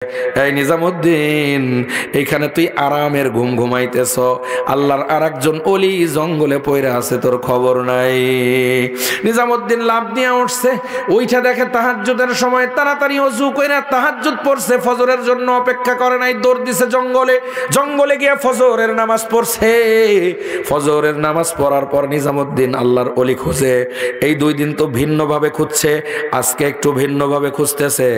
এই নিজামুদ্দিন, এইখানে তুই আরামের ঘুম ঘুমাইতেছ, আল্লাহর আরেকজন ওলি জঙ্গলে পড়ে আছে, তোর খবর নাই। নিজামুদ্দিন লাভ দিয়ে উঠছে, ওইটা দেখে তাহাজ্জুদের সময় তাড়াতাড়ি ওযু কইরা তাহাজ্জুদ পড়ছে, ফজরের জন্য অপেক্ষা করে নাই, দৌড় দিছে জঙ্গলে। জঙ্গলে গিয়ে ফজরের নামাজ পড়ছে। ফজরের নামাজ পড়ার পর নিজামুদ্দিন আল্লাহর ওলি খুঁজে। এই 2 দিন তো ভিন্নভাবে খুঁজছে, আজকে একটু ভিন্নভাবে খুঁজতেছে।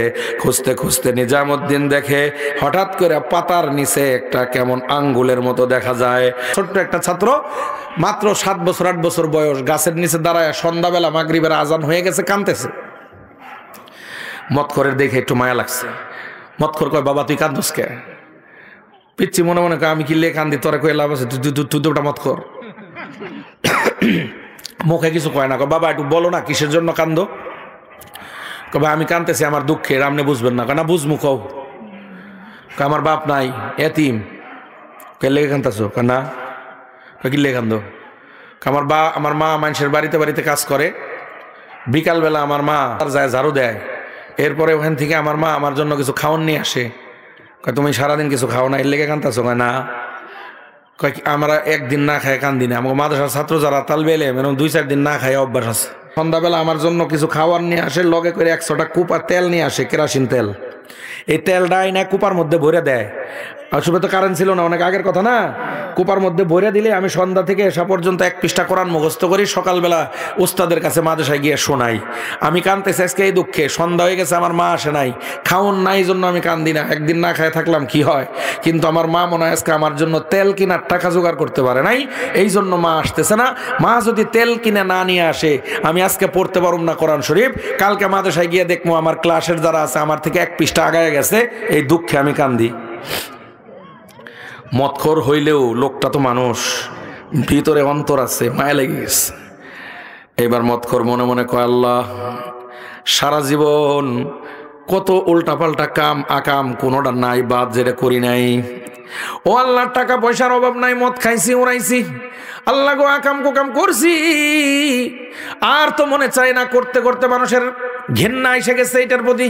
খুঁজতে খুঁজতে নিজামুদ্দিন দেখে হঠাৎ করে পাতার নিচে একটা কেমন আঙ্গুলের মতো দেখা যায়। ছোট্ট একটা ছাত্র, মাত্র 7 বছর 8 বছর বয়স, গাছের নিচে দাঁড়ায় সন্ধ্যাবেলা মাগরিবের আজান হয়ে গেছে, কাঁদতেছে। মতখরের দেখে একটু মায়া লাগছে। মতখর কয়, বাবা তুই কান্দোস কে? পিচ্ছি মনে মনে কয়, আমি কি লে কান্দি, তোরে কয়ে লাভ আছে? তুই দুটা মতখর। মুখে কিছু কয় না, কয় বাবা একটু বলো না কিসের জন্য কান্দো? কবে আমি কাঁদতেছি আমার দুঃখের, আপনি বুঝবেন না? না বুঝমু কও। আমার বাপ নাই, এতিম। কে লেগে কাঁদতেছো? না। কি লেগে কান্দো? আমার মা মানুষের বাড়িতে বাড়িতে কাজ করে, বিকালবেলা আমার মা যায় ঝাড়ু দেয়, এরপরে ওখান থেকে আমার মা আমার জন্য কিছু খাওয়ান নিয়ে আসে। তুমি সারাদিন কিছু খাও না, এর লেগে কাঁদতেছো? না। আমরা একদিন না খাই কান্দি না, আমার মাদ্রাসার ছাত্র যারা তালবে এলে 2-4 দিন না খাই অভ্যাস আছে। সন্ধ্যাবেলা আমার জন্য কিছু খাওয়ার নিয়ে আসে, লগে করে 100টা কুপা তেল নিয়ে আসে, কেরাসিন তেল। এই তেলটা না কুপার মধ্যে ভরে দেয়। আসলে তো কারেন্ট ছিল না, অনেক আগের কথা না। কুপার মধ্যে ভরে দিলে আমি সন্ধ্যা থেকে এসা পর্যন্ত 1 পৃষ্ঠা কোরআন মুখস্থ করি, সকালবেলা উস্তাদের কাছে মাদ্রাসায় গিয়ে শোনাই। আমি কাঁদতেছি আজকে এই দুঃখে, সন্ধ্যা হয়ে গেছে, আমার মা আসে নাই, খাওন নাই, জন্য আমি কান্দি না। একদিন না খায় থাকলাম কি হয়, কিন্তু আমার মা মনে হয় আজকে আমার জন্য তেল কিনার টাকা জোগাড় করতে পারে নাই, এই জন্য মা আসতেছে না। মা যদি তেল কিনে না নিয়ে আসে, আমি আজকে পড়তে পারুম না কোরআন শরীফ। কালকে মাদ্রাসায় গিয়ে দেখবো আমার ক্লাসের যারা আছে আমার থেকে 1 পৃষ্ঠা আগায় গেছে, এই দুঃখে আমি কান্দি। মতখর হইলেও লোকটা তো মানুষ, ভিতরে অন্তর আছে, মায়া লেগে গেছে। এবার মতখর মনে মনে কয়, আল্লাহ সারা জীবন কত উল্টাপাল্টা কাম আকাম, কোনোটা নাই বাদ যেটা করি নাই। ও আল্লাহ, টাকা পয়সার অভাব নাই, মদ খাইছি উড়াইছি, আল্লাহ গো আকাম কুকাম করছি, আর তো মনে চায় না। করতে করতে মানুষের ঘৃণা এসে গেছে এটার প্রতি।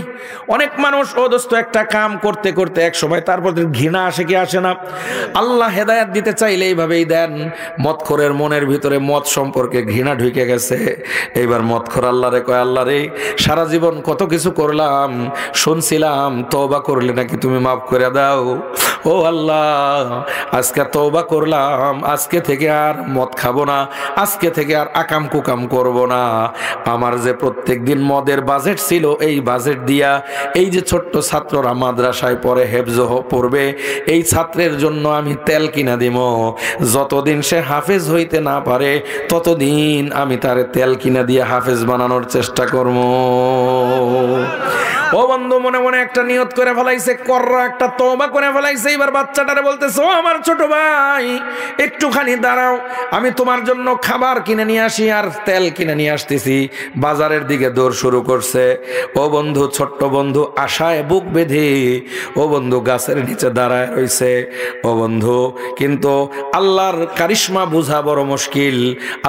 অনেক মানুষ ও দোস্ত একটা কাম করতে করতে এক সময় তার প্রতি ঘৃণা আসে কি আসে না? আল্লাহ হেদায়েত দিতে চাইলে এইভাবেই দেন। মদখোরের মনের ভিতরে মদ সম্পর্কে ঘৃণা ঢুকে গেছে। এইবার মদখোর আল্লাহ রে কয়, আল্লাহ রে সারা জীবন কত কিছু করলাম, শুনছিলাম তওবা করলে নাকি তুমি মাফ করে দাও। ও আল্লাহ, আজকে তওবা করলাম, আজকে থেকে আর মদ খাবো না, আজকে থেকে আর আকাম কুকাম করব না। আমার যে প্রত্যেক দিন মদের বাজেট ছিল, এই বাজেট দিয়া এই যে ছোট্ট ছাত্ররা মাদ্রাসায় পড়ে হেফজ পড়বে, এই ছাত্রের জন্য আমি তেল কিনা দিব। যতদিন সে হাফেজ হইতে না পারে ততদিন আমি তারে তেল কিনা দিয়ে হাফেজ বানানোর চেষ্টা করব। ও বন্ধু, মনে মনে একটা নিয়ত করে ফেলাইছে, কররা একটা তওবা করে ফেলাইছে। এবার বাচ্চাটারে বলতেছে, ও আমার ছোট ভাই, একটুখানি দাঁড়াও, আমি তোমার জন্য খাবার কিনে নিয়ে আসি আর তেল কিনে নিয়ে আসতেছি। বাজারের দিকে দৌড় শুরু করছে। ও বন্ধু, ছোট্ট বন্ধু আশায় বুক বেঁধে ও বন্ধু গাছের নিচে দাঁড়ায় রইছে। ও বন্ধু, কিন্তু আল্লাহর কারিশমা বোঝা বড় মুশকিল,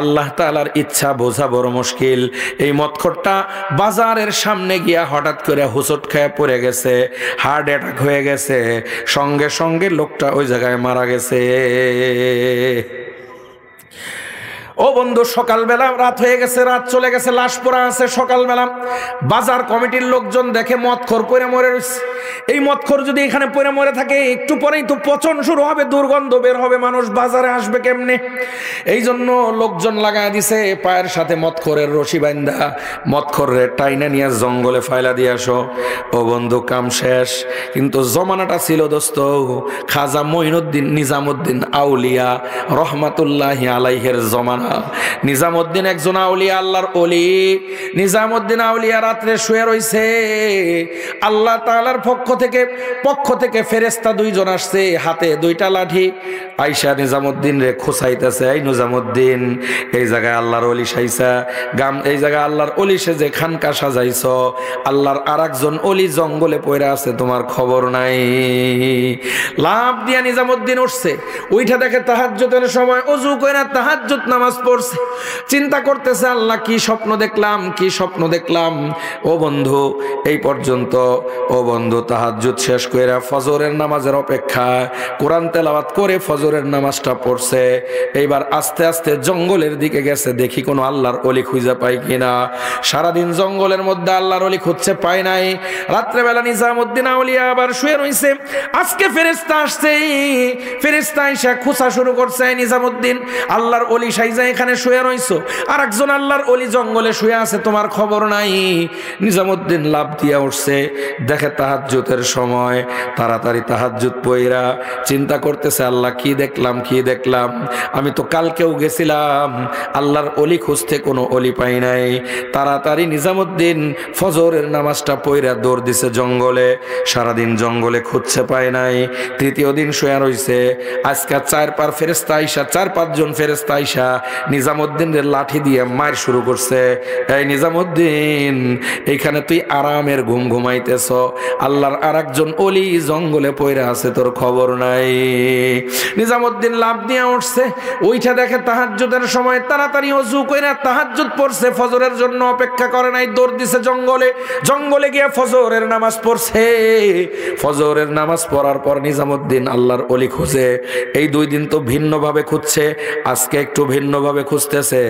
আল্লাহ তাআলার ইচ্ছা বোঝা বড় মুশকিল। এই মদখোরটা বাজারের সামনে গিয়া হঠাৎ করে হুঁচট খেয়ে পড়ে গেছে, হার্ট অ্যাটাক হয়ে গেছে, সঙ্গে সঙ্গে লোকটা ওই জায়গায় মারা গেছে। ও বন্ধু, সকালবেলা রাত হয়ে গেছে, রাত চলে গেছে, লাশ পড়া আছে। সকালবেলা বাজার কমিটির লোকজন দেখে মদখোর পড়ে মরে রয়েছে। এই মদখোর যদি এখানে পড়ে মরে থাকে, একটু পরেই তো পচন শুরু হবে, দুর্গন্ধ বের হবে, মানুষ বাজারে আসবে কেমনে? এই জন্য লোকজন লাগায় দিছে পায়ের সাথে মদখোরের রশি বান্ধা, মদখোরের টাইনা নিয়ে জঙ্গলে ফাইলা দিয়ে আসো। ও বন্ধু, কাম শেষ। কিন্তু জমানাটা ছিল দোস্ত খাজা মঈনুদ্দিন নিজামুদ্দিন আউলিয়া রহমাতুল্লাহি আলাইহির জমানা। নিজামুদ্দিন একজন আউলিয়া, আল্লাহর ওলি। নিজামুদ্দিন আউলিয়া রাত্রে শুয়ে রইছে। আল্লাহ তাআলার পক্ষ থেকে ফেরেশতা 2 জন আসছে, হাতে 2টা লাঠি। আয়েশা নিজামুদ্দিন রে খোঁচাইতেছে, এই নিজামুদ্দিন, এই জায়গায় আল্লাহর ওলি সাইসা এই জায়গায় আল্লাহর ওলি সেজে খানকা সাজাইছ, আল্লাহর আরেকজন ওলি জঙ্গলে পড়ে আছে, তোমার খবর নাই। লাভ দিয়া নিজামুদ্দিন উঠছে, ওইটা দেখে তাহাজ্জুদের সময় ওযু কইরা তাহাজ্জুদ নামাজ নামাজ পড়ছে, চিন্তা করতেছে আল্লাহ কি স্বপ্ন দেখলাম, কি স্বপ্ন দেখলাম। ও বন্ধু এই পর্যন্ত, ও বন্ধু তাহাজ্জুদ শেষ কইরা ফজরের নামাজের অপেক্ষা, কোরআন তেলাওয়াত করে ফজরের নামাজটা পড়ছে। এইবার আস্তে আস্তে জঙ্গলের দিকে গেছে, দেখি কোনো আল্লাহর ওলি খুঁজে পাই কিনা। সারাদিন জঙ্গলের মধ্যে আল্লাহর ওলি খুঁজছে, পায় নাই। রাত্রেবেলা নিজামুদ্দিন আউলিয়া আবার শুয়ে রইছে। আজকে ফেরেশতা আসছে, ফেরেশতা এসে খুঁজা শুরু করছে, নিজামুদ্দিন আল্লাহর ওলি সাইজা এখানে শুয়ে রইছো, আর একজন আল্লাহর ওলি জঙ্গলে শুয়ে আছে, তোমার খবর নাই। নিজামুদ্দিন লাভ দিয়া উঠছে, দেখে তাহাজ্জুদের সময়, তাড়াতাড়ি তাহাজ্জুদ পইরা চিন্তা করতেছে আল্লাহ কি দেখলাম, কি দেখলাম। আমি তো কালকেও গেছিলাম আল্লাহর ওলি খুঁজতে, কোনো ওলি পাই নাই। তাড়াতাড়ি নিজামুদ্দিন ফজরের নামাজটা পইরা দৌড় দিছে জঙ্গলে। সারাদিন জঙ্গলে খুঁজছে, পায় নাই। তৃতীয় দিন শুয়ে রইছে। আজকে 4-5 ফেরেশতা আইসা, 4-5 জন ফেরেশতা আইসা নিজামুদ্দিনের লাঠি দিয়ে মার শুরু করছে। এই নিজামুদ্দিন, এইখানে তুই আরামের ঘুম ঘুমাইতেছ, আল্লাহর আরেকজন ওলি জঙ্গলে পইরা আছে, তোর খবর নাই। নিজামুদ্দিন লাভ দিয়ে উঠছে, ওইটা দেখে তাহাজ্জুদের সময়, তাড়াতাড়ি ওযু কইরা তাহাজ্জুদ পড়ছে, ফজরের জন্য অপেক্ষা করে নাই, দৌড় দিছে জঙ্গলে। জঙ্গলে গিয়ে ফজরের নামাজ পড়ছে। ফজরের নামাজ পড়ার পর নিজামুদ্দিন আল্লাহর ওলি খুঁজে। এই 2 দিন তো ভিন্নভাবে খুঁজছে, আজকে একটু ভিন্নভাবে খুঁজতেছে।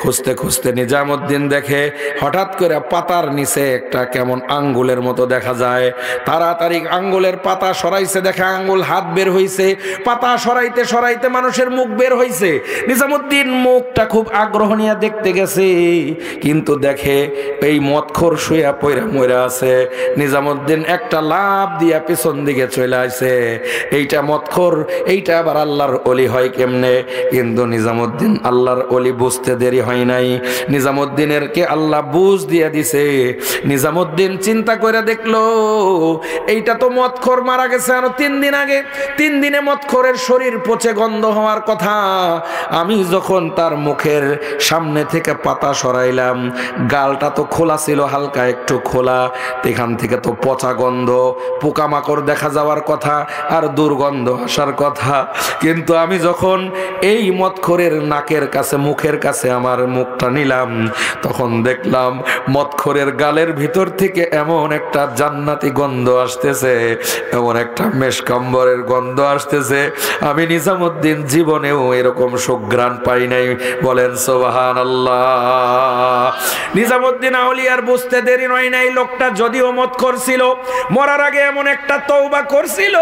খুঁজতে খুঁজতে নিজামুদ্দিন দেখে হঠাৎ করে পাতার নিচে একটা কেমন আঙ্গুলের মতো দেখা যায়। তাড়াতাড়ি আঙ্গুলের পাতা সরাইছে, দেখে আঙ্গুল হাত বের হইছে। পাতা সরাইতে সরাইতে মানুষের মুখ বের হইছে। নিজামুদ্দিন মুখটা খুব আগ্রহ নিয়ে দেখতে গেছে, কিন্তু দেখে এই মদখোর শুয়া পইরা মইরা আছে। নিজামুদ্দিন একটা লাভ দিয়া পিছন দিকে চলে আসে। এইটা মদখোর, এইটা আবার আল্লাহর ওলি হয় কেমনে? কিন্তু নিজামুদ্দিন আল্লাহর ওলি বুঝতে দেরি হয় নাই। নিজামুদ্দিনের কে আল্লাহ বুঝ দিয়া দিছে। নিজামুদ্দিন চিন্তা করে দেখলো, এইটা তো মদখোর মারা গেছে আরো 3 দিন আগে। 3 দিনে মদখোরের শরীর পচে গন্ধ হওয়ার কথা। আমি যখন তার মুখের সামনে থেকে পাতা সরাইলাম, গালটা তো খোলা ছিল, হালকা একটু খোলা, এখান থেকে তো পচা গন্ধ, পোকামাকড় দেখা যাওয়ার কথা, আর দুর্গন্ধ আসার কথা। কিন্তু আমি যখন এই মদখোরের নাকের কাছে, মুখের কাছে আমার মুখটা নিলাম, তখন দেখলাম মদখোরের গালের ভিতর থেকে এমন একটা জান্নাতি গন্ধ আসতেছে, এমন একটা মেশকাম্বরের গন্ধ আসতেছে। আমি নিজামুদ্দিন জীবনেও এরকম সুঘ্রাণ পাই নাই। বলেন সুবহানাল্লাহ। নিজামুদ্দিন আউলিয়ার বুঝতে দেরি হয় নাই, লোকটা যদিও মদখোর ছিল, মরার আগে এমন একটা তওবা করছিল,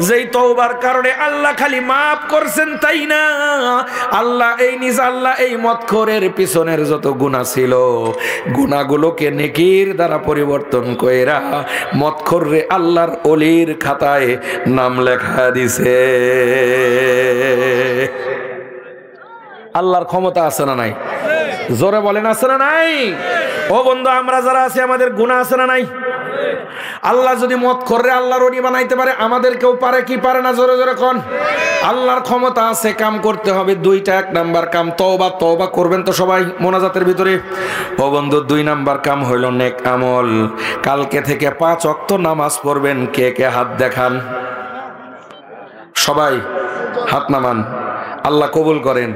যেই তওবার কারণে আল্লাহ খালি মাফ করছেন তাই না, আল্লাহ এই মদখোরের পিছনের যত গুনাহ ছিল, গুনাহগুলোকে নেকির দ্বারা পরিবর্তন কইরা মদখোরে আল্লাহর ওলির খাতায় নাম লেখা দিছে। আল্লাহর ক্ষমতা আছে না নাই? জোরে বলেন আছে না নাই? ও বন্ধু, আমরা যারা আছি আমাদের গুনাহ আছে না নাই? আল্লাহ যদি মদখোররে আল্লাহর ওলি বানাইতে পারে, আমাদেরকেও পারে কি পারে না? জোরে জোরে কোন। আল্লাহর ক্ষমতা আছে, কাম করতে হবে 2টা। 1 নাম্বার কাম তওবা। তওবা করবেন তো সবাই মোনাজাতের ভিতরে। ও বন্ধু, 2 নাম্বার কাম হইল নেক আমল। কালকে থেকে 5 ওয়াক্ত নামাজ পড়বেন। কে কে হাত দেখান? সবাই হাত নামান, আল্লাহ কবুল করেন।